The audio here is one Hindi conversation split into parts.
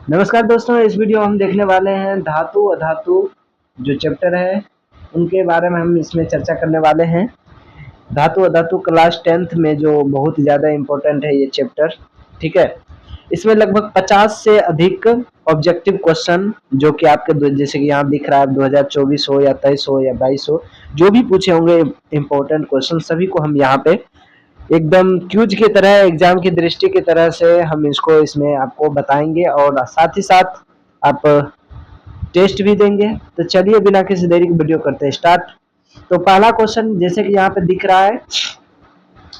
नमस्कार दोस्तों, इस वीडियो में हम देखने वाले हैं धातु अधातु जो चैप्टर है उनके बारे में हम इसमें चर्चा करने वाले हैं। धातु अधातु क्लास 10th में जो बहुत ज़्यादा इम्पोर्टेंट है ये चैप्टर, ठीक है। इसमें लगभग 50 से अधिक ऑब्जेक्टिव क्वेश्चन जो कि आपके जैसे कि यहाँ दिख रहा है 2024 हो या 23 हो या 22 हो, जो भी पूछे होंगे इम्पोर्टेंट क्वेश्चन सभी को हम यहाँ पे एकदम क्यूज की तरह एग्जाम की दृष्टि की तरह से हम इसको इसमें आपको बताएंगे और साथ ही साथ आप टेस्ट भी देंगे। तो चलिए बिना किसी देरी की वीडियो करते हैं स्टार्ट। तो पहला क्वेश्चन जैसे कि यहाँ पे दिख रहा है,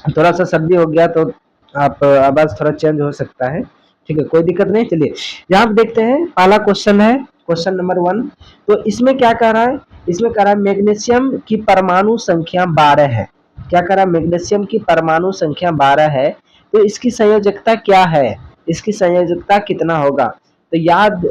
थोड़ा सा सर्दी हो गया तो आप आवाज थोड़ा चेंज हो सकता है, ठीक है, कोई दिक्कत नहीं। चलिए यहाँ पे देखते हैं, पहला क्वेश्चन है क्वेश्चन नंबर 1। तो इसमें क्या कह रहा है, इसमें कह रहा है मैग्नीशियम की परमाणु संख्या 12 है। क्या कह रहा है, मैग्नीशियम की परमाणु संख्या 12 है, तो इसकी संयोजकता क्या है, इसकी संयोजकता कितना होगा। तो याद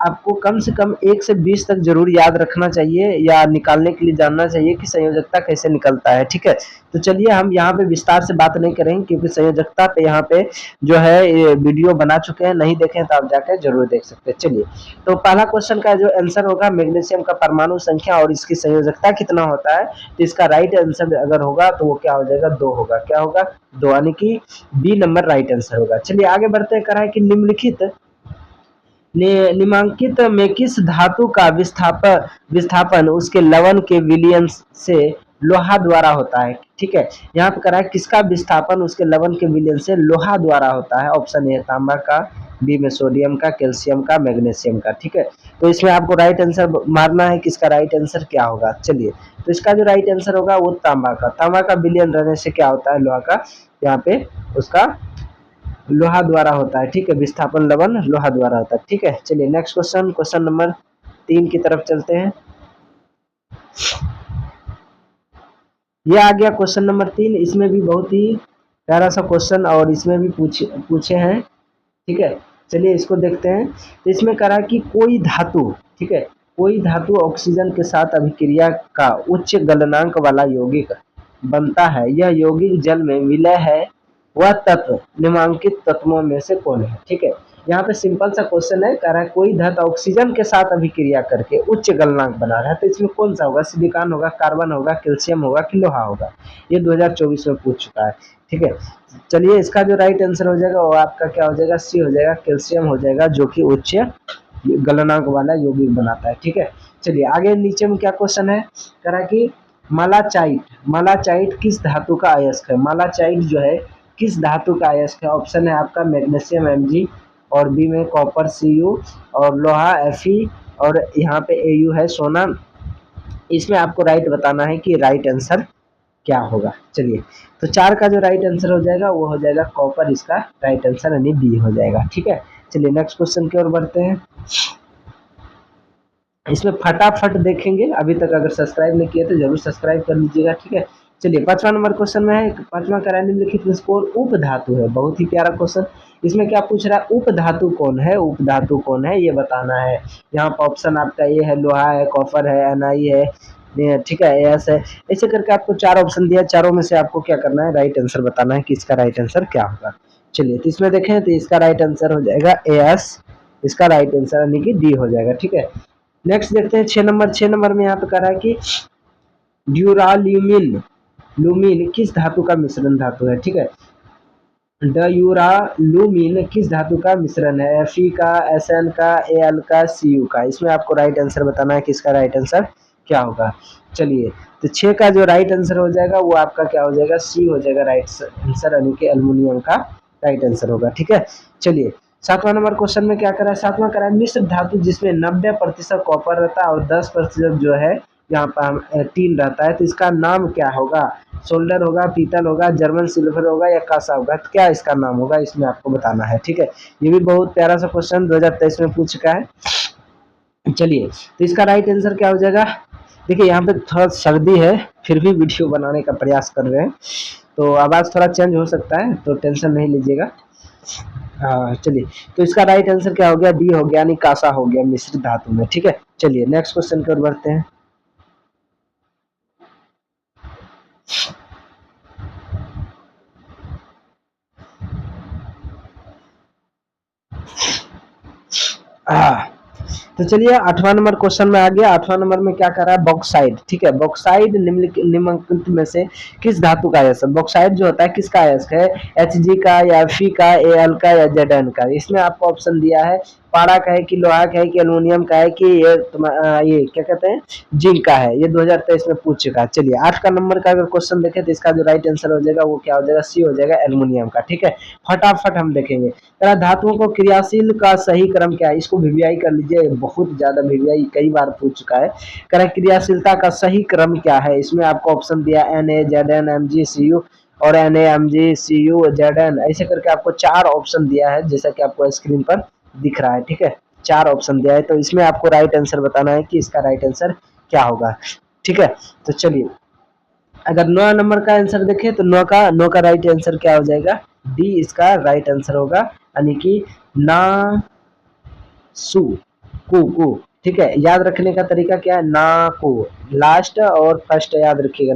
आपको कम से कम 1 से 20 तक जरूर याद रखना चाहिए या निकालने के लिए जानना चाहिए कि संयोजकता कैसे निकलता है, ठीक है। तो चलिए हम यहाँ पे विस्तार से बात नहीं करेंगे क्योंकि संयोजकता पे यहाँ पे जो है ये वीडियो बना चुके हैं, नहीं देखें तो आप जाकर जरूर देख सकते हैं। चलिए तो पहला क्वेश्चन का जो आंसर होगा मैग्नीशियम का परमाणु संख्या और इसकी संयोजकता कितना होता है, तो इसका राइट आंसर अगर होगा तो वो क्या हो जाएगा, 2 होगा। क्या होगा, 2, यानी कि बी नंबर राइट आंसर होगा। चलिए आगे बढ़ते हैं। करा है कि निम्नलिखित निम्नांकित में किस धातु का विस्थापन उसके लवण के विलयन से लोहा द्वारा होता है, ठीक है। यहाँ पे करा है किसका विस्थापन उसके लवण के विलयन से लोहा द्वारा होता है। ऑप्शन ए तांबा का, बी में सोडियम का, कैल्शियम का, मैग्नीशियम का, ठीक है। तो इसमें आपको राइट आंसर मारना है कि इसका राइट आंसर क्या होगा। चलिए तो इसका जो राइट आंसर होगा वो तांबा का विलयन रहने से क्या होता है, लोहा का, यहाँ पे उसका लोहा द्वारा होता है, ठीक है। विस्थापन लवण लोहा द्वारा होता है, ठीक है। चलिए नेक्स्ट क्वेश्चन, क्वेश्चन नंबर 3 की तरफ चलते हैं। ये आ गया क्वेश्चन नंबर 3। इसमें भी बहुत ही प्यारा सा क्वेश्चन और इसमें भी पूछे हैं, ठीक है। चलिए इसको देखते हैं। तो इसमें करा कि कोई धातु, ठीक है, कोई धातु ऑक्सीजन के साथ अभिक्रिया का उच्च गलनांक वाला यौगिक बनता है। यह यौगिक जल में विलय है, वह तत्व निम्नांकित तत्वों में से कौन है, ठीक है। यहाँ पे सिंपल सा क्वेश्चन है, कह रहा है कोई धातु ऑक्सीजन के साथ अभिक्रिया करके उच्च गलनांक बना रहा है, तो इसमें कौन सा होगा, सिलिकॉन होगा, कार्बन होगा, कैल्शियम होगा कि लोहा होगा। ये 2024 में पूछ चुका है, ठीक है। चलिए इसका जो राइट आंसर हो जाएगा वो आपका क्या हो जाएगा, सी हो जाएगा, कैल्शियम हो जाएगा, जो कि उच्च गलनांक वाला यौगिक बनाता है, ठीक है। चलिए आगे नीचे में क्या क्वेश्चन है, कह रहा है कि मालाचाइट किस धातु का अयस्क है। मालाचाइट जो है किस धातु का अयस्क है। ऑप्शन है आपका मैग्नीशियम Mg, और बी में कॉपर Cu, और लोहा Fe, और यहाँ पे Au है सोना। इसमें आपको राइट बताना है कि राइट आंसर क्या होगा। चलिए तो 4 का जो राइट आंसर हो जाएगा वो हो जाएगा कॉपर, इसका राइट आंसर यानी बी हो जाएगा, ठीक है। चलिए नेक्स्ट क्वेश्चन की ओर बढ़ते हैं। इसमें फटाफट देखेंगे, अभी तक अगर सब्सक्राइब नहीं किए तो जरूर सब्सक्राइब कर लीजिएगा, ठीक है। चलिए 5वां नंबर क्वेश्चन में है, 5वां का निम्नलिखित में से कौन उप धातु है। बहुत ही प्यारा क्वेश्चन। इसमें क्या पूछ रहा है, उप धातु कौन है, उप धातु कौन है ये बताना है। यहाँ पर ऑप्शन आपका ये है, लोहा है, कॉपर है, एनआई है, ठीक है, एस है। ऐसे करके आपको 4 ऑप्शन दिया, चारों में से आपको क्या करना है, राइट आंसर बताना है कि इसका राइट आंसर क्या होगा। चलिए तो इसमें देखें तो इसका राइट आंसर हो जाएगा एस, इसका राइट आंसर यानी कि डी हो जाएगा, ठीक है। नेक्स्ट देखते हैं 6 नंबर में यहाँ पे कह रहा है कि ड्यूराल्यूमिन लूमिन किस धातु का मिश्रण धातु है, ठीक है। ड्यूरालूमिन किस धातु का मिश्रण है, Fe का, Sn का, Al का, Cu का। इसमें आपको राइट आंसर बताना है कि इसका राइट आंसर क्या होगा। चलिए तो 6 का जो राइट आंसर हो जाएगा वो आपका क्या हो जाएगा, सी हो जाएगा राइट आंसर, यानी कि एल्युमिनियम का राइट आंसर होगा, ठीक है। चलिए 7वां नंबर क्वेश्चन में क्या करा है, 7वां करा है मिश्र धातु जिसमें 90% कॉपर रहता है और 10% जो है यहाँ पर टीन रहता है, तो इसका नाम क्या होगा। सोल्डर होगा, पीतल होगा, जर्मन सिल्वर होगा या कांसा होगा, तो क्या इसका नाम होगा, इसमें आपको बताना है, ठीक है। ये भी बहुत प्यारा सा क्वेश्चन 2023 में पूछ चुका है। चलिए तो इसका राइट आंसर क्या हो जाएगा। देखिए यहाँ पे थोड़ा सर्दी है, फिर भी वीडियो बनाने का प्रयास कर रहे हैं, तो आवाज़ थोड़ा चेंज हो सकता है, तो टेंशन नहीं लीजिएगा। हाँ चलिए तो इसका राइट आंसर क्या हो गया, डी हो गया, यानी कांसा हो गया मिश्रित धातु में, ठीक है। चलिए नेक्स्ट क्वेश्चन की ओर बढ़ते हैं। तो चलिए 8वां नंबर क्वेश्चन में आ गया। 8वां नंबर में क्या कर रहा है, बॉक्साइड। ठीक है, बॉक्साइड निम्नलिखित में से किस धातु का अयस्क है। बॉक्साइड जो होता है किसका अयस्क है, Hg का या Fe का, Al का या Zn का। इसमें आपको ऑप्शन दिया है पारा का है कि लोहा का है कि एल्युमिनियम का है कि ये क्या कहते हैं जिंक का है। ये 2023 में पूछ चुका है। चलिए 8 का नंबर का अगर क्वेश्चन देखें तो इसका जो राइट आंसर हो जाएगा वो क्या हो जाएगा, सी हो जाएगा, एल्युमिनियम का। ठीक है, फटाफट हम देखेंगे। धातुओं को क्रियाशील का सही क्रम क्या है, इसको वीवीआई कर लीजिए, बहुत ज्यादा वीवीआई कई बार पूछ चुका है। क्रियाशीलता का सही क्रम क्या है, इसमें आपको ऑप्शन दिया Na Zn Mg Cu और Na Mg Cu Zn, ऐसे करके आपको 4 ऑप्शन दिया है जैसा कि आपको स्क्रीन पर दिख रहा है। ठीक है, 4 ऑप्शन दिया है, तो इसमें आपको राइट आंसर बताना है कि इसका राइट आंसर क्या होगा। ठीक है, तो चलिए अगर 9 नंबर का आंसर देखें तो 9 का राइट आंसर क्या हो जाएगा, डी इसका राइट आंसर होगा, यानी कि ना सु कु। ठीक है, याद रखने का तरीका क्या है, नाकू, लास्ट और फर्स्ट याद रखिएगा,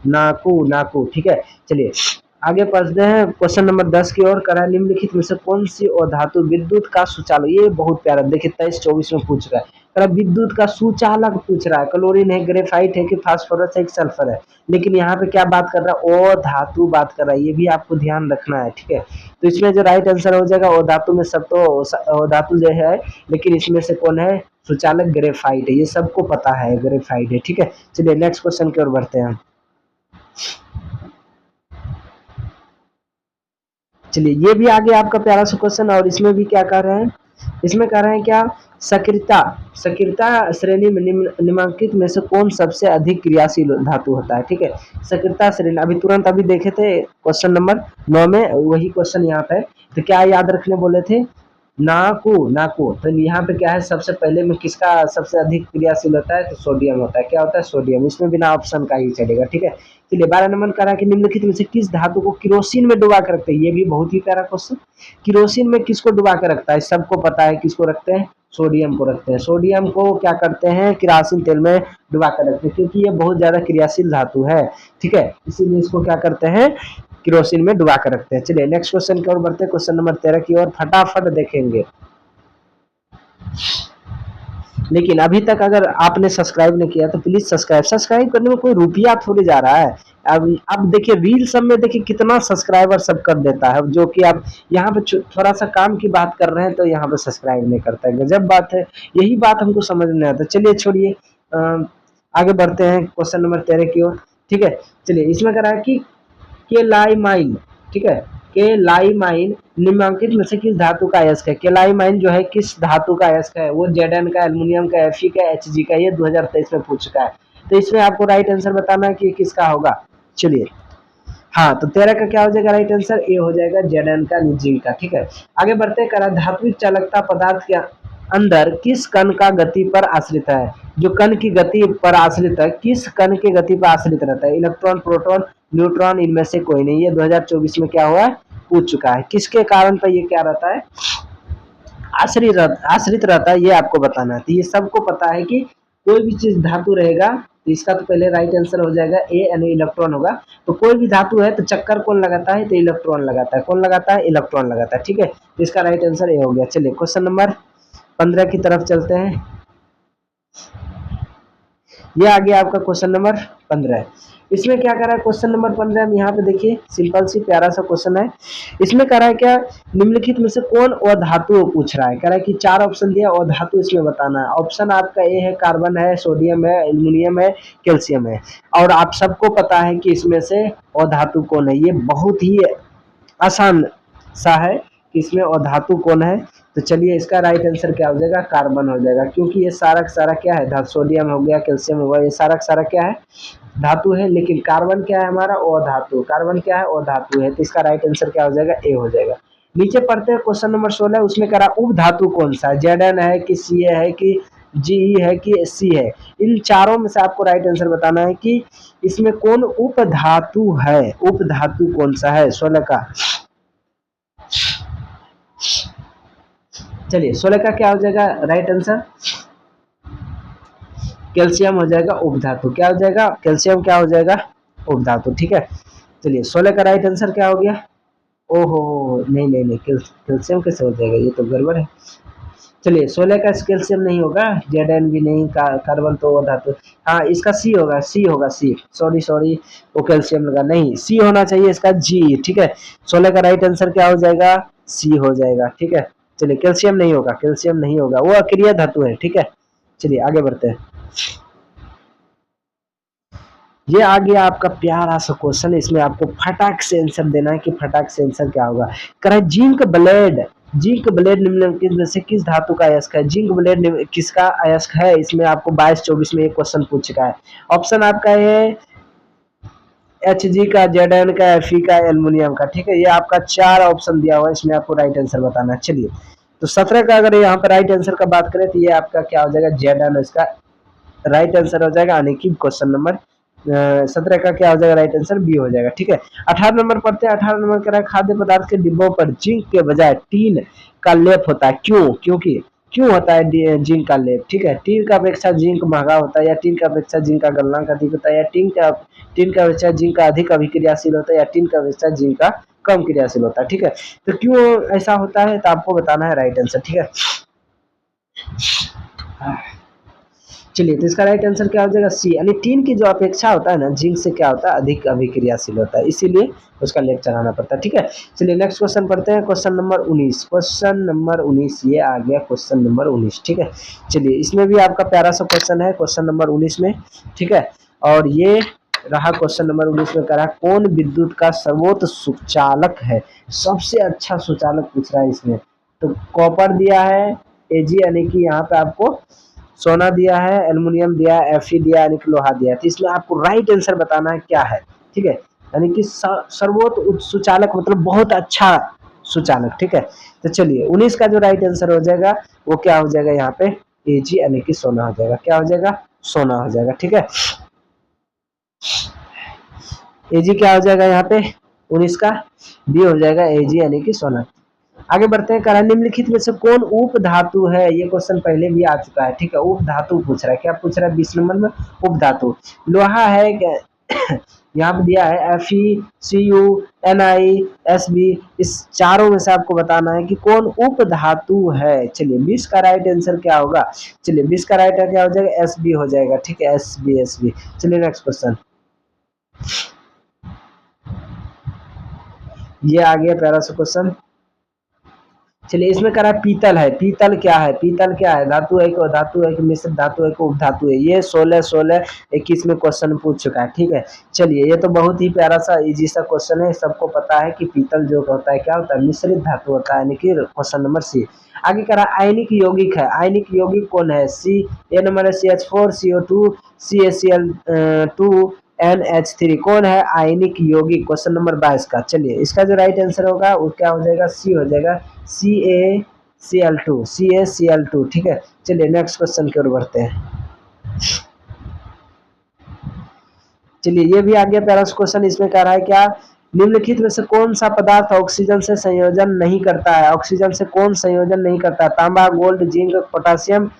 नाकू। ठीक है, चलिए आगे पढ़ते हैं क्वेश्चन नंबर 10 की ओर। करा निम्नलिखित में से कौन सी अधातु विद्युत का सुचालक, ये बहुत प्यारा, देखिए 23-24 में पूछ रहा है। करा विद्युत का सुचालक पूछ रहा है, क्लोरीन है, ग्रेफाइट है कि फास्फोरस है कि सल्फर है। लेकिन यहाँ पे क्या बात कर रहा है, अधातु बात कर रहा है, ये भी आपको ध्यान रखना है। ठीक है, तो इसमें जो राइट आंसर हो जाएगा अधातु में, सब तो अधातु जो है, लेकिन इसमें से कौन है सुचालक, ग्रेफाइट है, ये सबको पता है ग्रेफाइट है। ठीक है, चलिए नेक्स्ट क्वेश्चन की ओर बढ़ते हैं। चलिए ये भी आगे आपका प्यारा सा क्वेश्चन, और इसमें भी क्या कर रहे हैं, इसमें कर रहे हैं क्या, सक्रियता श्रेणी में निम्नलिखित में से कौन सबसे अधिक क्रियाशील धातु होता है। ठीक है, सक्रियता श्रेणी अभी तुरंत अभी देखे थे क्वेश्चन नंबर 9 में, वही क्वेश्चन यहाँ पे। तो क्या याद रखने बोले थे, नाकू। तो यहाँ पे क्या है, सबसे पहले में किसका सबसे अधिक क्रियाशील होता है, तो सोडियम होता है। क्या होता है, सोडियम, इसमें बिना ऑप्शन का ही चलेगा। ठीक है, चलिए 12 नंबर कह रहा है कि निम्नलिखित में से किस धातु को किरोसिन में डुबा कर रखते हैं। ये भी बहुत ही प्यारा क्वेश्चन, किरोसिन में किसको डुबा कर रखता है, सबको पता है किसको रखते हैं, सोडियम को रखते हैं। सोडियम को क्या करते हैं, किरोसिन तेल में डुबा कर रखते हैं, क्योंकि ये बहुत ज्यादा क्रियाशील धातु है। ठीक है, इसीलिए इसको क्या करते हैं, किरोसिन में डुबा कर रखते हैं। चलिए नेक्स्ट क्वेश्चन की ओर बढ़ते हैं, क्वेश्चन नंबर 13 की ओर, फटाफट देखेंगे। लेकिन अभी तक अगर आपने सब्सक्राइब नहीं किया तो प्लीज सब्सक्राइब करने में कोई रुपया थोड़ी जा रहा है। अब देखिए रील सब में देखिए कितना सब्सक्राइबर सब कर देता है, जो कि आप यहाँ पे थोड़ा सा काम की बात कर रहे हैं तो यहाँ पे सब्सक्राइब नहीं करता है, गजब बात है। यही बात हमको समझ नहीं आता। चलिए छोड़िए, आगे बढ़ते हैं क्वेश्चन नंबर 13 की ओर। ठीक है, चलिए इसमें कह रहा है कि केलाइमाइन, ठीक है, केलाइमाइन निम्नलिखित में से किस धातु का अयस्क है। केलाइमाइन जो है किस धातु का अयस्क है, वो Zn का, एल्युमिनियम का, Fe का, Hg का। ये 2023 में पूछ चुका है, तो इसमें आपको राइट आंसर बताना है कि किसका होगा। चलिए हाँ, तो 13 का क्या हो जाएगा राइट आंसर, ए हो जाएगा, Zn का, जिंक का। ठीक है, आगे बढ़ते करा धात्विक चालकता पदार्थ के अंदर किस कण का गति पर आश्रित है। जो कण की गति पर आश्रित है, किस कण की गति पर आश्रित रहता है, इलेक्ट्रॉन, प्रोटॉन, न्यूट्रॉन, इनमें से कोई नहीं। ये 2024 में क्या हुआ है, पूछ चुका है। किसके कारण पर ये क्या रहता है, आश्रित रहता है, ये आपको बताना है। तो ये सबको पता है कि कोई भी चीज धातु रहेगा तो इसका तो पहले राइट आंसर हो जाएगा ए, यानी इलेक्ट्रॉन होगा। तो कोई भी धातु है तो चक्कर कौन लगाता है, तो इलेक्ट्रॉन लगाता है। कौन लगाता है, इलेक्ट्रॉन लगाता है। ठीक है, तो इसका राइट आंसर ए हो गया। चलिए क्वेश्चन नंबर 15 की तरफ चलते हैं। ये आ गया आपका क्वेश्चन नंबर 15। इसमें क्या कर रहा है, क्वेश्चन नंबर 15 में यहाँ पे देखिए सिंपल सी प्यारा सा क्वेश्चन है। इसमें कह रहा है क्या, निम्नलिखित में से कौन अधातु पूछ रहा है। कह रहा है कि 4 ऑप्शन दिया, अधातु इसमें बताना है। ऑप्शन आपका ए है, कार्बन है, सोडियम है, एल्युमिनियम है, कैल्शियम है। और आप सबको पता है कि इसमें से अधातु कौन है। ये बहुत ही आसान सा है कि इसमें अधातु कौन है। तो चलिए इसका राइट आंसर क्या हो जाएगा, कार्बन हो जाएगा, क्योंकि ये सारा का सारा क्या है, धातु, सोडियम हो गया, कैल्शियम हो गया, ये सारा का सारा क्या है, धातु है। लेकिन कार्बन क्या है हमारा, अधातु। कार्बन क्या है, अधातु है। तो इसका राइट आंसर क्या हो जाएगा, ए हो जाएगा। नीचे पढ़ते हैं क्वेश्चन नंबर 16, उसमें कह रहा उप धातु कौन सा है, Zn है कि Ca है कि Ge है कि C है। इन चारों में से आपको राइट आंसर बताना है कि इसमें कौन उप धातु है, उप धातु कौन सा है 16 का। चलिए 16 का क्या हो जाएगा राइट आंसर, कैल्शियम हो जाएगा उपधातु। क्या हो जाएगा, कैल्शियम क्या हो जाएगा, उपधातु। ठीक है, चलिए 16 का राइट आंसर क्या हो गया, ओहो नहीं, कैल्शियम कैसे हो जाएगा, ये तो गड़बड़ है। चलिए 16 का कैल्शियम नहीं होगा, Zn भी नहीं, कार्बन तो धातु, हाँ इसका सी होगा, सी होगा, सी, सॉरी वो कैल्शियम लगा, नहीं सी होना चाहिए इसका, जी, ठीक है। 16 का राइट आंसर क्या हो जाएगा, सी हो जाएगा, ठीक है। चलिए कैल्शियम नहीं होगा, कैल्शियम नहीं होगा, वो अक्रिय धातु है, ठीक है। चलिए आगे बढ़ते हैं। ये आ गया आपका प्यारा सा क्वेश्चन, इसमें आपको फटाक से आंसर देना है कि फटाक से आंसर क्या होगा। कह रहा है जिंक ब्लेड, जिंक ब्लेड निम्नलिखित में से किस धातु का अयस्क है। जिंक ब्लेड किसका अयस्क है, इसमें आपको 22-24 में एक क्वेश्चन पूछ चुका है। ऑप्शन आपका है Hg का, Zn का, Fe का, एल्युमिनियम का, ठीक है। ये आपका 4 ऑप्शन दिया हुआ है, इसमें आपको राइट आंसर बताना है। चलिए तो 17 का अगर यहाँ पर राइट आंसर का बात करें तो ये आपका क्या हो जाएगा, Zn इसका राइट आंसर हो जाएगा, यानी कि क्वेश्चन नंबर 17 का क्या हो जाएगा, राइट आंसर बी हो जाएगा, ठीक है। 18 नंबर पढ़ते हैं। 18 नंबर कह रहा है खाद्य पदार्थ के डिब्बों पर जिंक के बजाय टीन का लेप होता है, क्यों, क्योंकि क्यों होता है जिंक का लेप, ठीक है। टीन का अपेक्षा जिंक महंगा होता है, या टीन का अपेक्षा जिंक का गलनांक अधिक होता है, या टीन का अपेक्षा जिंक का अधिक अभिक्रियाशील होता है, या टीन का अपेक्षा जिंक का कम क्रियाशील होता है, ठीक है। तो क्यों ऐसा होता है तो आपको बताना है राइट आंसर, ठीक है। चलिए तो इसका राइट आंसर क्या हो जाएगा, सी, यानी टीन की जो अपेक्षा होता है ना, जिंक से क्या होता है, अधिक अभिक्रियाशील होता है, इसीलिए उसका लेप चढ़ाना पड़ता है, ठीक है। चलिए नेक्स्ट क्वेश्चन पढ़ते हैं, क्वेश्चन नंबर 19, क्वेश्चन नंबर 19, ये आ गया क्वेश्चन नंबर 19, ठीक है। चलिए इसमें भी आपका प्यारा सा क्वेश्चन है, क्वेश्चन नंबर 19 में, ठीक है। और ये रहा क्वेश्चन नंबर 19 में, कह रहा है कौन विद्युत का सर्वोच्च सुचालक है, सबसे अच्छा सुचालक पूछ रहा है इसमें। तो कॉपर दिया है, एजी यानी कि यहाँ पे आपको सोना दिया है, एल्युमिनियम दिया है, Fe दिया है, यानी कि लोहा दिया है। तो इसमें आपको राइट आंसर बताना है क्या है, ठीक है। यानी कि सर्वोच्च सुचालक मतलब बहुत अच्छा सुचालक, ठीक है। तो चलिए 19 का जो राइट आंसर हो जाएगा वो क्या हो जाएगा, यहाँ पे एजी यानी कि सोना हो जाएगा, क्या हो जाएगा, सोना हो जाएगा, ठीक है। एजी क्या हो जाएगा यहाँ पे 19 का, बी हो जाएगा, एजी यानी कि सोना। आगे बढ़ते हैं, करा निम्नलिखित में से कौन उप धातु है, ये क्वेश्चन पहले भी आ चुका है, ठीक है। उप धातु पूछ रहा है, क्या पूछ रहा है 20 नंबर में, उप धातु। लोहा है, यहाँ पे दिया है Fe, Cu, Ni, Sb, इस चारों में से आपको बताना है कि कौन उप धातु है। चलिए 20 का राइट आंसर क्या होगा, चलिए 20 का राइट आंसर क्या हो जाएगा, Sb हो जाएगा, ठीक है, Sb। चलिए नेक्स्ट क्वेश्चन, ये आ गया प्यारा सा क्वेश्चन। चलिए इसमें कह रहा है पीतल है, पीतल क्या है, पीतल क्या है, धातु है कि धातु है कि मिश्र धातु है कि उप धातु है। ये 16-21 में क्वेश्चन पूछ चुका है, ठीक है। चलिए ये तो बहुत ही प्यारा सा इजी सा क्वेश्चन है, सबको पता है कि पीतल जो होता है क्या होता है, मिश्रित धातु होता है, यानी कि क्वेश्चन नंबर सी। आगे कह रहा है आयनिक यौगिक है, आयनिक यौगिक कौन है, सी, ए नंबर है CH4, CO2, CaCl2, NH3, कौन है आयनिक यौगिक, क्वेश्चन नंबर 22 का। चलिए इसका जो राइट आंसर होगा वो क्या हो जाएगा, सी हो जाएगा, CaCl2, ठीक है। चलिए नेक्स्ट क्वेश्चन की ओर बढ़ते हैं। चलिए ये भी आ गया प्यारा क्वेश्चन, इसमें कह रहा है क्या, निम्नलिखित में से कौन सा पदार्थ ऑक्सीजन से संयोजन नहीं करता है, ऑक्सीजन से कौन संयोजन नहीं करता है, तांबा, गोल्ड, जिंक, पोटासियम।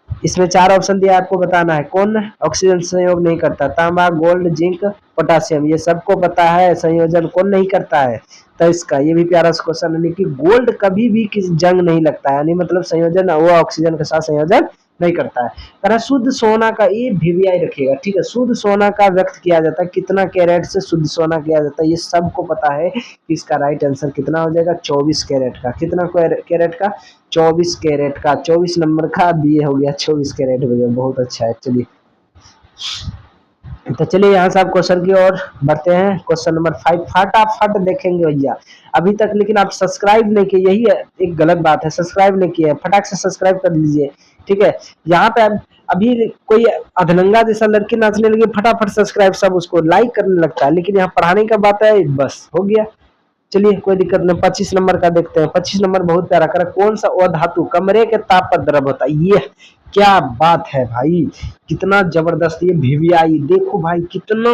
इसमें 4 ऑप्शन दिया, आपको बताना है कौन ऑक्सीजन संयोग नहीं करता, तांबा, गोल्ड, जिंक, पोटासियम। ये सबको पता है संयोजन कौन नहीं करता है, तो इसका ये भी प्यारा सा क्वेश्चन है कि गोल्ड कभी भी किसी जंग नहीं लगता है, यानी मतलब संयोजन वो ऑक्सीजन के साथ संयोजन नहीं करता है। कह शुद्ध सोना का, ये VVI रखिएगा, ठीक है। शुद्ध सोना का व्यक्त किया जाता है, कितना कैरेट से शुद्ध सोना किया जाता है, ये सबको पता है कि इसका राइट आंसर कितना हो जाएगा, 24 कैरेट का। कितना कैरेट का, 24 कैरेट का, 24 नंबर का, बी हो गया 24 कैरेट हो गया, बहुत अच्छा है। चलिए तो चलिए यहाँ से आप क्वेश्चन की ओर बढ़ते हैं, क्वेश्चन नंबर 5 फटाफट देखेंगे भैया। अभी तक लेकिन आप सब्सक्राइब नहीं किए, यही एक गलत बात है, सब्सक्राइब नहीं किए, फटाक से सब्सक्राइब कर लीजिए, ठीक है। यहाँ पे अभी कोई अधलंगा जैसा लड़की नाचने लगी, फटाफट सब्सक्राइब सब उसको लाइक करने लगता है, लेकिन यहाँ पढ़ाने का बात है, बस हो गया। चलिए कोई दिक्कत नहीं, 25 नंबर का देखते हैं। 25 नंबर बहुत प्यारा कर, कौन सा अधातु कमरे के ताप पर द्रव होता है, ये क्या बात है भाई, कितना जबरदस्त ये VVI, देखो भाई कितना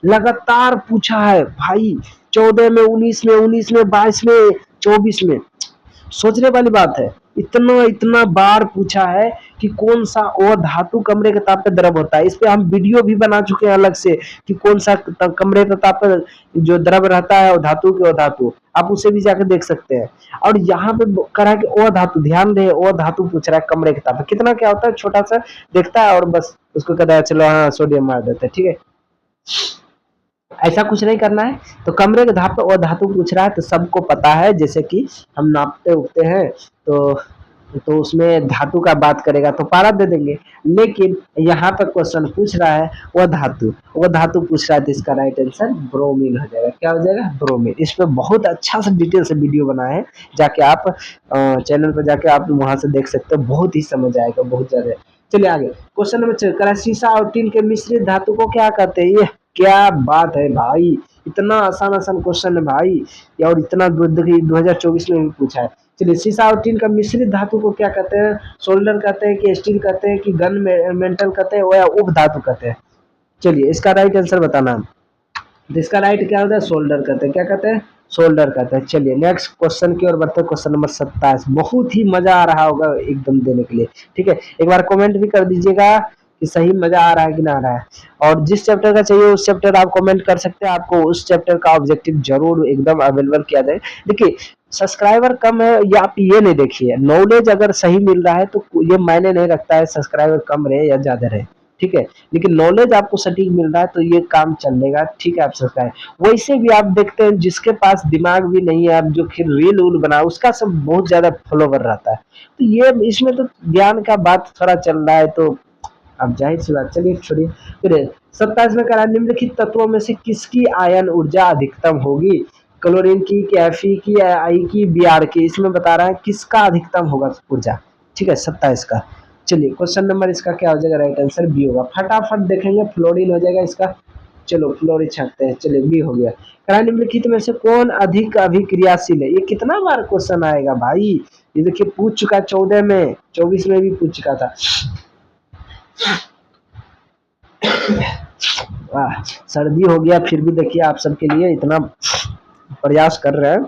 लगातार पूछा है भाई, 14 में, 19 में, 22 में, 24 में, सोचने वाली बात है। इतना बार पूछा है कि कौन सा और धातु कमरे के ताप पे द्रव होता है। इस पे हम वीडियो भी बना चुके हैं अलग से कि कौन सा कमरे के ताप पे जो द्रव रहता है वो धातु के अधातु, आप उसे भी जाकर देख सकते हैं। और यहाँ पे करा कि अधातु, ध्यान रहे अधातु पूछ रहा है कमरे के ताप पे कितना क्या होता है, छोटा सा देखता है और बस उसको कहता है चलो हाँ सोडियम मार देते हैं, ठीक है। ऐसा कुछ नहीं करना है। तो कमरे के धाप पे अधातु पूछ रहा है तो सबको पता है, जैसे कि हम नापते उगते हैं तो उसमें धातु का बात करेगा तो पारा दे देंगे। लेकिन यहाँ पर क्वेश्चन पूछ रहा है वो धातु पूछ रहा है तो इसका राइट आंसर ब्रोमीन हो जाएगा। क्या हो जाएगा? ब्रोमीन। इस पे बहुत अच्छा सा डिटेल से वीडियो बना है, जाके आप चैनल पर जाके आप वहां से देख सकते हो, बहुत ही समझ आएगा, बहुत ज्यादा। चलिए आगे क्वेश्चन नंबर 6, शीशा और टीन के मिश्रित धातु को क्या कहते हैं? ये क्या बात है भाई, इतना आसान आसान क्वेश्चन है भाई, और इतना 2024 में भी पूछा है। चलिए शीशा और टीन का मिश्रित धातु को क्या कहते हैं? सोल्डर कहते हैं कि स्टील कहते हैं कि गन मेटल कहते हैं या उप धातु कहते हैं? चलिए इसका राइट आंसर बताना। तो इसका राइट क्या होता है? सोल्डर कहते हैं। क्या कहते हैं? सोल्डर कहते हैं। चलिए नेक्स्ट क्वेश्चन की ओर बढ़ते हैं, क्वेश्चन नंबर 27। बहुत ही मजा आ रहा होगा एकदम देने के लिए, ठीक है। एक बार कमेंट भी कर दीजिएगा कि सही मजा आ रहा है कि ना आ रहा है, और जिस चैप्टर का चाहिए उस चैप्टर आप कमेंट कर सकते हैं, आपको उस चैप्टर का ऑब्जेक्टिव जरूर एकदम अवेलेबल किया जाए। देखिए सब्सक्राइबर कम है या आप ये नहीं देखिए, नॉलेज अगर सही मिल रहा है तो ये मायने नहीं रखता है सब्सक्राइबर कम रहे या ज्यादा रहे, ठीक है। लेकिन नॉलेज आपको सटीक मिल रहा है तो ये काम चलेगा, ठीक है। आप सब्सक्राइब वैसे भी आप देखते हैं जिसके पास दिमाग भी नहीं है, आप जो फिर रील उल बना उसका सब बहुत ज्यादा फॉलोवर रहता है, तो ये इसमें तो ज्ञान का बात थोड़ा चल रहा है, तो अब जाहिर सी बात। चलिए छोड़िए। फिर 27 में करा निम्नलिखित तत्वों में से किसकी आयन ऊर्जा अधिकतम होगी? क्लोरीन की, Fe की, आई की, Br की? इसमें बता रहा है किसका अधिकतम होगा ऊर्जा, ठीक है 27 का। चलिए क्वेश्चन नंबर इसका क्या हो जाएगा? राइट आंसर बी होगा। फटाफट देखेंगे, फ्लोरीन हो जाएगा इसका। चलो फ्लोरीन छाटते हैं। चलिए बी हो गया। करा निम्नलिखित में से कौन अधिक अभिक्रियाशील है? ये कितना बार क्वेश्चन आएगा भाई, ये देखिए पूछ चुका 14 में, 24 में भी पूछ चुका था। सर्दी हो गया फिर भी देखिए आप सबके लिए इतना प्रयास कर रहे हैं,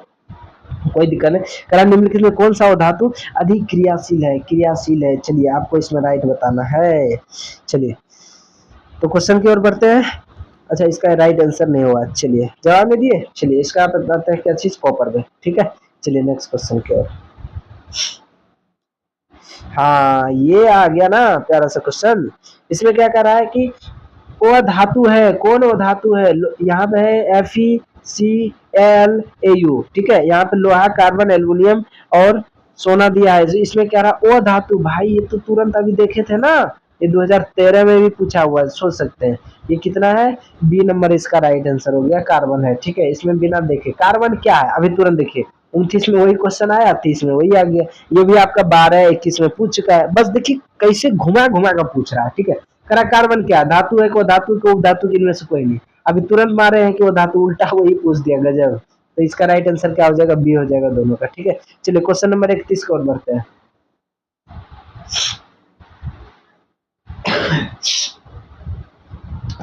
कोई दिक्कत नहीं। करा निम्नलिखित में कौन सा धातु अधिक क्रियाशील है? क्रियाशील है। चलिए आपको इसमें राइट बताना है। चलिए तो क्वेश्चन की ओर बढ़ते हैं। अच्छा इसका राइट आंसर नहीं हुआ, चलिए जवाब नहीं दिए। चलिए इसका आप बताते हैं क्या चीज? कॉपर में, ठीक है। चलिए नेक्स्ट क्वेश्चन की ओर। हाँ ये आ गया ना प्यारा सा क्वेश्चन। इसमें क्या कर रहा है कि वो धातु है, कौन वो धातु है? यहाँ पे है FeCl ठीक है। यहाँ पे लोहा, कार्बन, एल्युमिनियम और सोना दिया है। इसमें क्या रहा? वो धातु। भाई ये तो तुरंत अभी देखे थे ना, ये 2013 में भी पूछा हुआ है, सोच सकते हैं। ये कितना है? बी नंबर इसका राइट आंसर हो गया, कार्बन है, ठीक है। इसमें बिना देखे कार्बन क्या है अभी तुरंत देखिए। 29 में वही क्वेश्चन आया, 30 में वही आ गया। ये भी आपका 12, 21 में पूछ चुका है। बस देखिए कैसे घुमा घुमा कर पूछ रहा है, ठीक है। करा कार्बन क्या धातु है? को धातु को धातु के इनमें से कोई नहीं। अभी तुरंत मारे हैं कि वो धातु, उल्टा वही पूछ दिया, गजब। तो इसका राइट आंसर क्या हो जाएगा? बी हो जाएगा दोनों का, ठीक है। चलिए क्वेश्चन नंबर 31 को और बढ़ते हैं।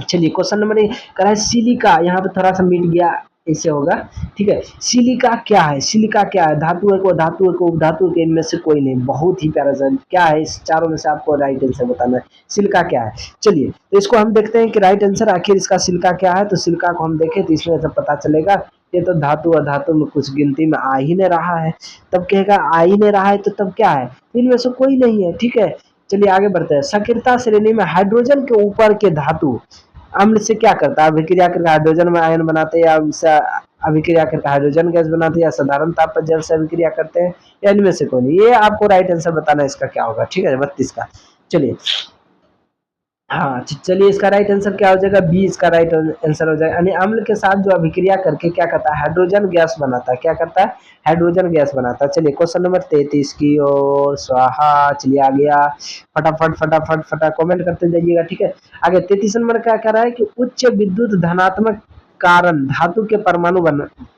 चलिए क्वेश्चन नंबर करा है सिलिका। यहाँ पे थोड़ा सा मिट गया, ऐसे होगा, ठीक है। सिलिका क्या है? सिलिका क्या है? धातु है को धातु है को धातु के इनमें से कोई नहीं। बहुत ही प्यारा सा क्या है, इस चारों में से आपको राइट आंसर बताना है। सिलिका क्या है? चलिए तो इसको हम देखते हैं कि राइट आंसर आखिर इसका सिलिका क्या है। तो सिलिका को हम देखें तो इसमें सब पता चलेगा। ये तो धातु और धातु में कुछ गिनती में आ ही नहीं रहा है, तब कहेगा आ ही नहीं रहा है तो तब क्या है? इनमें से कोई नहीं है, ठीक है। चलिए आगे बढ़ते हैं। सक्रियता श्रेणी में हाइड्रोजन के ऊपर के धातु अम्ल से क्या करता है? अभिक्रिया करके हाइड्रोजन में आयन बनाते हैं, या उससे अभिक्रिया करके हाइड्रोजन गैस बनाते हैं, या साधारण ताप पर जल से अभिक्रिया करते हैं, या इनमें से कोई नहीं। ये आपको राइट आंसर बताना है इसका क्या होगा, ठीक है 32 का। चलिए हाँ चलिए इसका राइट आंसर क्या हो जाएगा? बी इसका राइट आंसर हो जाएगा। यानी अम्ल के साथ जो अभिक्रिया करके क्या करता है? हाइड्रोजन गैस बनाता है। क्या करता है? हाइड्रोजन गैस बनाता है। चलिए क्वेश्चन नंबर 33 की ओर स्वाहा। चलिए आ गया, फटाफट फटाफट फटाफट कमेंट करते जाइएगा, ठीक है। आगे 33 नंबर क्या कह रहा है कि उच्च विद्युत धनात्मक कारण धातु के परमाणु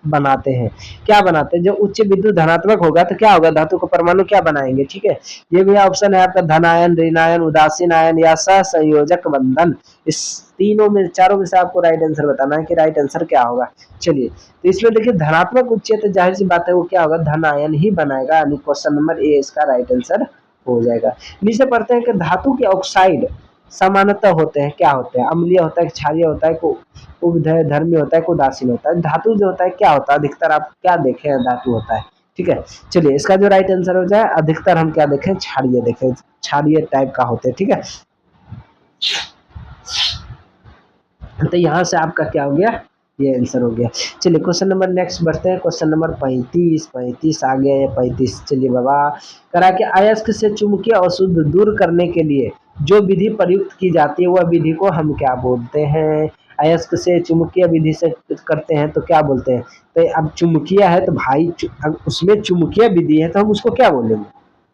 बनाते हैं। क्या बनाते हैं? जब उच्च विद्युत धनात्मक होगा तो क्या होगा? धातु के परमाणु क्या बनाएंगे, ठीक है। ये भी ऑप्शन है आपका धनायन, ऋणायन, उदासीन आयन या सहसंयोजक बंधन। इस तीनों में, चारों में से आपको राइट आंसर बताना है कि राइट आंसर क्या होगा। चलिए तो इसमें देखिए धनात्मक उच्च है तो जाहिर सी बात है वो क्या होगा? धनायन ही बनाएगा, यानी क्वेश्चन नंबर ए इसका राइट आंसर हो जाएगा। नीचे पढ़ते हैं कि धातु के ऑक्साइड सामान्यतः होते हैं, क्या होते हैं? अम्लीय होता है, क्षारीय होता है, को उपधय धर्मी होता है, को उदासीन होता है। धातु जो होता है क्या होता है? अधिकतर आप क्या देखे हैं धातु होता है, ठीक है। चलिए इसका जो राइट आंसर हो जाए, अधिकतर हम क्या देखें? क्षारीय देखें, क्षारीय टाइप का होते हैं, ठीक है। तो यहाँ से आपका क्या हो गया? ये आंसर हो गया। चलिए क्वेश्चन नंबर नेक्स्ट बढ़ते हैं, क्वेश्चन नंबर 35 आ गया है 35। चलिए बाबा, करा कि अयस्क से चुंबकीय अशुद्ध दूर करने के लिए जो विधि प्रयुक्त की जाती है वह विधि को हम क्या बोलते हैं? अयस्क से चुंबकीय विधि से करते हैं तो क्या बोलते हैं? तो अब चुंबकीय है तो भाई उसमें चुंबकीय विधि है तो हम उसको क्या बोलेंगे?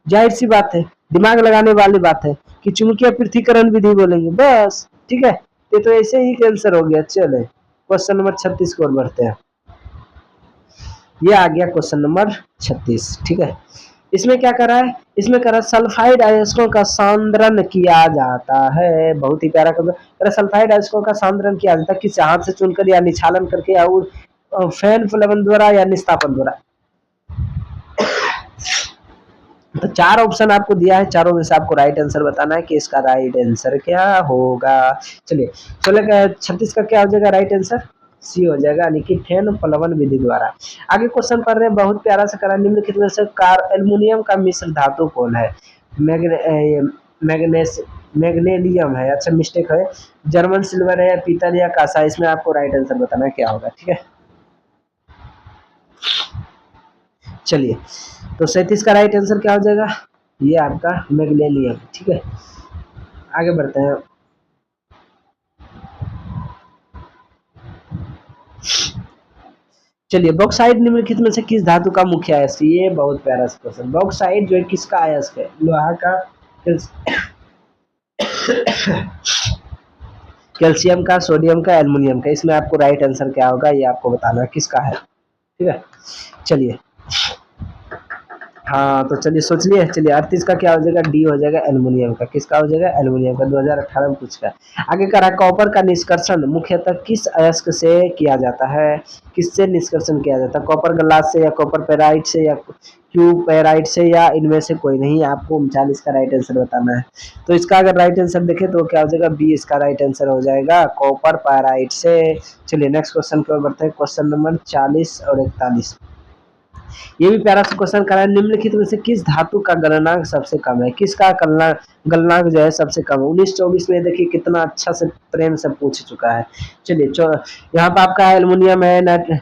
जाहिर सी बात है, दिमाग लगाने वाली बात है कि चुंबकीय पृथक्करण विधि बोलेंगे बस, ठीक है। ये तो ऐसे ही आंसर हो गया। चले क्वेश्चन नंबर 36 की ओर बढ़ते हैं। ये आ गया क्वेश्चन नंबर 36, ठीक है। इसमें क्या करा है? इसमें करा सल्फाइड अयस्कों का सांद्रण किया जाता है। बहुत ही प्यारा कर, सल्फाइड अयस्कों का सांद्रण किया जाता है किस? हाथ से चुनकर या निछालन करके या फैन प्लवन द्वारा या निस्तापन द्वारा। तो 4 ऑप्शन आपको दिया है, चारों में से आपको राइट आंसर बताना है कि इसका राइट आंसर क्या होगा। चलिए 36 का क्या हो जाएगा राइट आंसर? सी हो जाएगा, यानी कि फैन प्लवन विधि द्वारा। आगे क्वेश्चन पढ़ रहे हैं, बहुत प्यारा सा करा, निम्नलिखित में से एल्युमिनियम का मिश्र धातु कौन है? मैग्नेलियम है, अच्छा मिस्टेक है। जर्मन सिल्वर है या पीतल या कांसा? इसमें आपको राइट आंसर बताना है क्या होगा, ठीक है। चलिए तो 37 का राइट आंसर क्या हो जाएगा? ये आपका मैग्नेलियम, ठीक है। आगे बढ़ते हैं। चलिए बॉक्साइट निम्नलिखित में से किस धातु का मुख्य अयस्क? ये बहुत प्यारा क्वेश्चन। बॉक्साइट जो है किसका अयस्क है? लोहा का, कैल्शियम का, सोडियम का, एल्युमिनियम का? इसमें आपको राइट आंसर क्या होगा ये आपको बताना है किसका है, ठीक है। चलिए हाँ तो चलिए सोच लिए। चलिए 38 का क्या हो जाएगा? डी हो जाएगा, एल्युमिनियम का। किसका हो जाएगा? एल्युमिनियम का। 2018 में पूछ का। आगे करा कॉपर का निष्कर्षण मुख्यतः किस अयस्क से किया जाता है? किससे निष्कर्षण किया जाता है? कॉपर ग्लास से या कॉपर पेराइट से या क्यूब पेराइट से या इनमें से कोई नहीं? आपको 39 का राइट आंसर बताना है। तो इसका अगर राइट आंसर देखें तो क्या हो जाएगा? बी इसका राइट आंसर हो जाएगा, कॉपर पेराइट से। चलिए नेक्स्ट क्वेश्चन की ओर बढ़ते हैं, क्वेश्चन नंबर 40 और 41। ये भी प्यारा सा क्वेश्चन करा है, निम्नलिखित में से किस धातु का गलनांक सबसे कम है? किसका गलनांक जो है सबसे कम है? 19-24 में देखिए कितना अच्छा से प्रेम से पूछ चुका है। चलिए यहाँ पे आपका एल्युमिनियम है, नेट,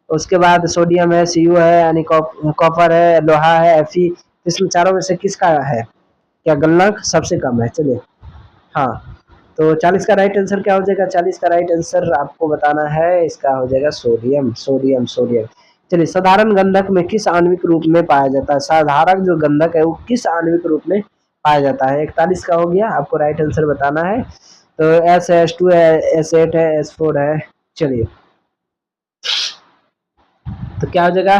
उसके बाद सोडियम है, सीयू है, यानी कॉपर है, लोहा है, Fe। इसमें चारों में से किसका है क्या गलनांक सबसे कम है? चलिए हाँ तो 40 का राइट आंसर क्या हो जाएगा? 40 का राइट आंसर आपको बताना है, इसका हो जाएगा सोडियम, सोडियम, सोडियम। चलिए साधारण गंधक में किस आणविक रूप में पाया जाता है? साधारण जो गंधक है वो किस आणविक रूप में पाया जाता है? 41 का हो गया, आपको राइट आंसर बताना है। तो S2 है, S8 है, S4 है। चलिए तो क्या हो जाएगा?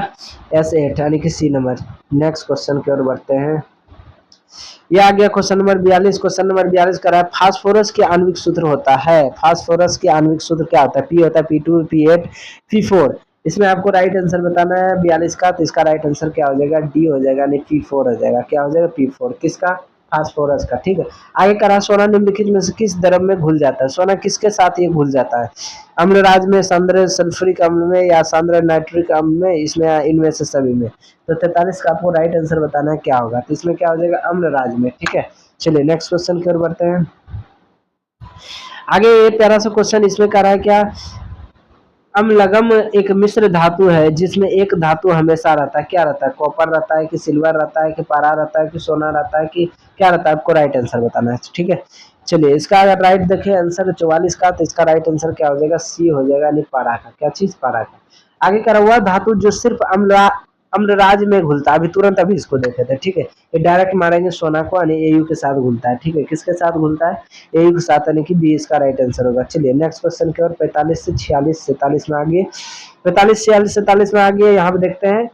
S8 यानी कि सी नंबर। नेक्स्ट क्वेश्चन की ओर बढ़ते हैं। ये आ गया क्वेश्चन नंबर 42। क्वेश्चन नंबर 42 कर रहा है, फास्फोरस के आणविक सूत्र होता है। फास्फोरस के आणविक सूत्र क्या होता है? पी होता है, P2, P8, P4। इसमें आपको राइट आंसर बताना है 42 का। तो इसका राइट आंसर क्या हो जाएगा? डी हो जाएगा, नहीं P4 हो जाएगा। क्या हो जाएगा? P4। किसका? फास्फोरस का, ठीक है। आगे करा, सोना निम्नलिखित में से किस द्रव में घुल जाता है? सोना किसके साथ ये घुल जाता है? अम्लराज में, सांद्र सल्फ्यूरिक अम्ल में या सांद्र नाइट्रिक अम्ल में? इसमें इनमें से सभी में। तो 43 का आपको राइट आंसर बताना है क्या होगा? तो इसमें क्या हो जाएगा? अम्लराज में, ठीक है। चलिए नेक्स्ट क्वेश्चन की ओर बढ़ते हैं। आगे ये प्यारा सा क्वेश्चन इसमें कर रहा है क्या? अम्लगम एक मिश्र धातु है जिसमें एक धातु हमेशा रहता है, क्या रहता है? कॉपर रहता है कि सिल्वर रहता है कि पारा रहता है कि सोना रहता है कि क्या रहता है? आपको राइट आंसर बताना है, ठीक है। चलिए इसका अगर राइट देखें आंसर 44 का, तो इसका राइट आंसर क्या हो जाएगा? सी हो जाएगा, यानी पारा का। क्या चीज? पारा का। आगे करा हुआ धातु जो सिर्फ अम्लराज में घुलता है, अभी तुरंत अभी इसको देखे थे, ठीक है। ये डायरेक्ट मारेंगे सोना को, यानी एयू के साथ घुलता है, ठीक है। किसके साथ घुलता है? एयू के साथ, यानी कि बी इसका राइट आंसर होगा। चलिए नेक्स्ट क्वेश्चन की ओर 45 से 46 47 में आगे, 45 46 47 में आगे यहाँ पे देखते हैं,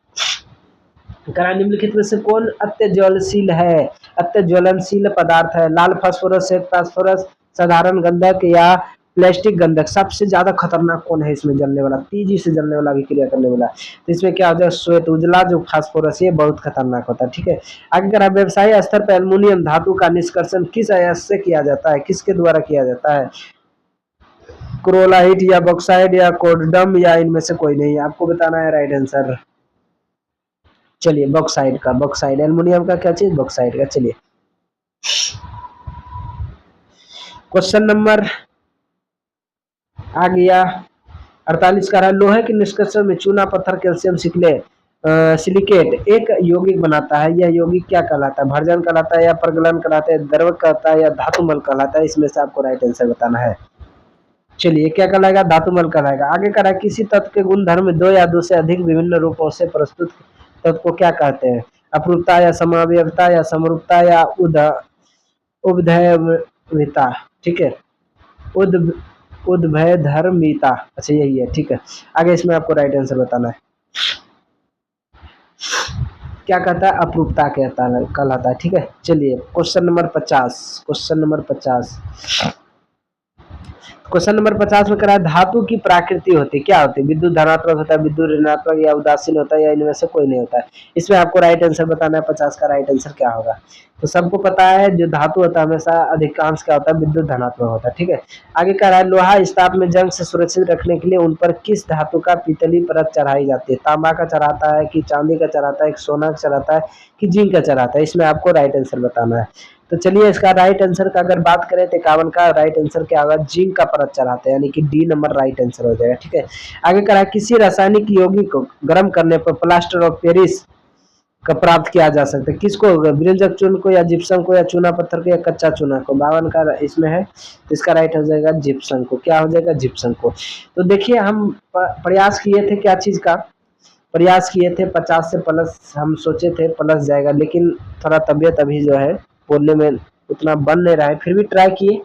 निम्नलिखित में से कौन अत्यज्वलनशील है? अत्यज्वलनशील पदार्थ है। लाल फास्फोरस, श्वेत फास्फोरस, साधारण गंधक या प्लास्टिक गंधक सबसे ज्यादा खतरनाक कौन है इसमें जलने वाला, तेजी से जलने वाला अभिक्रिया करने वाला, तो इसमें क्या होता है श्वेत उजला जो फास्फोरस ये बहुत खतरनाक होता है। ठीक है, आगे करा व्यवसायिक स्तर पर एल्युमिनियम धातु का निष्कर्षण किस अयस्क से किया जाता है, किसके द्वारा किया जाता है, क्रोलाइट या बॉक्साइड या कोडडम या इनमें से कोई नहीं, आपको बताना है राइट आंसर। चलिए बॉक्साइड का, बॉक्साइड एल्युमिनियम का क्या चीज, बॉक्साइड का। चलिए क्वेश्चन नंबर आ गया 48 का, लोहे के निष्कर्षण में चूना पत्थर कैल्शियम सिलिकेट एक यौगिक बनाता है, यह यौगिक क्या कहलाता है, भर्जन कहलाता है या प्रगलन कहलाता है, द्रवक कहलाता है या धातुमल कहलाता है, इसमें से आपको राइट आंसर बताना है। चलिए क्या कहलाएगा, धातुमल कहलाएगा। आगे करा किसी तत्व के गुणधर्म में दो या दो से अधिक विभिन्न रूपों से प्रस्तुत तत्व को क्या कहते हैं, अपरूपता या समावयवता या समरूपता या उभयधर्मिता। ठीक है, उद्भयधर्मिता, अच्छा यही है। ठीक है, आगे इसमें आपको राइट आंसर बताना है। क्या कहता है, अपरूपता कहलाता है। ठीक है, चलिए question number 50, question number 50, question number 50 में करा है धातु की प्रकृति होती क्या होती है, विद्युत धनात्मक होता है, विद्युत ऋणात्मक या उदासीन होता है या इनमें से कोई नहीं होता है, इसमें आपको राइट आंसर बताना है। 50 का राइट आंसर क्या होगा, तो सबको पता है जो धातु होता है हमेशा अधिकांश क्या होता है, विद्युत धनात्मक होता है। ठीक है, आगे कह रहा है लोहा इस ताप में जंग से सुरक्षित रखने के लिए उन पर किस धातु का पीतली परत चढ़ाई जाती है, तांबा का चढ़ाता है कि चांदी का चढ़ाता है कि सोना का चढ़ाता है कि जिंक का चढ़ाता है, इसमें आपको राइट आंसर बताना है। तो चलिए इसका राइट आंसर का अगर बात करें तो 51 का राइट आंसर क्या होगा, जिंक का परत चढ़ाते हैं, यानी कि डी नंबर राइट आंसर हो जाएगा। ठीक है, आगे करा किसी रासायनिक यौगिक को गर्म करने पर प्लास्टर ऑफ पेरिस का प्राप्त किया जा सकता है, किसको, विरंजक चूर्ण को या जिप्सम को या चूना पत्थर को या कच्चा चूना को, 52 का इसमें है, तो इसका राइट हो जाएगा जिप्सम को। क्या हो जाएगा, जिप्सम को। तो देखिए हम प्रयास किए थे क्या चीज का, प्रयास किए थे 50 से प्लस, हम सोचे थे प्लस जाएगा, लेकिन थोड़ा तबियत अभी जो है बोलने में उतना बन नहीं रहा है, फिर भी ट्राई किए।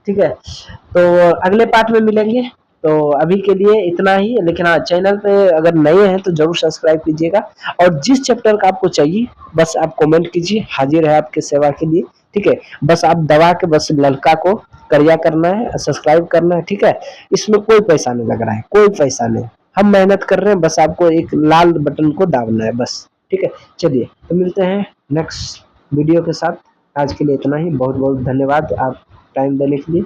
ठीक है, तो अगले पार्ट में मिलेंगे, तो अभी के लिए इतना ही। लेकिन हाँ, चैनल पे अगर नए हैं तो जरूर सब्सक्राइब कीजिएगा, और जिस चैप्टर का आपको चाहिए बस आप कमेंट कीजिए, हाजिर है आपके सेवा के लिए। ठीक है, बस आप दबा के बस लड़का को करिया करना है, सब्सक्राइब करना है। ठीक है, इसमें कोई पैसा नहीं लग रहा है, कोई पैसा नहीं, हम मेहनत कर रहे हैं, बस आपको एक लाल बटन को दाबना है बस। ठीक है, चलिए तो मिलते हैं नेक्स्ट वीडियो के साथ। आज के लिए इतना ही, बहुत बहुत धन्यवाद आप टाइम देने के लिए।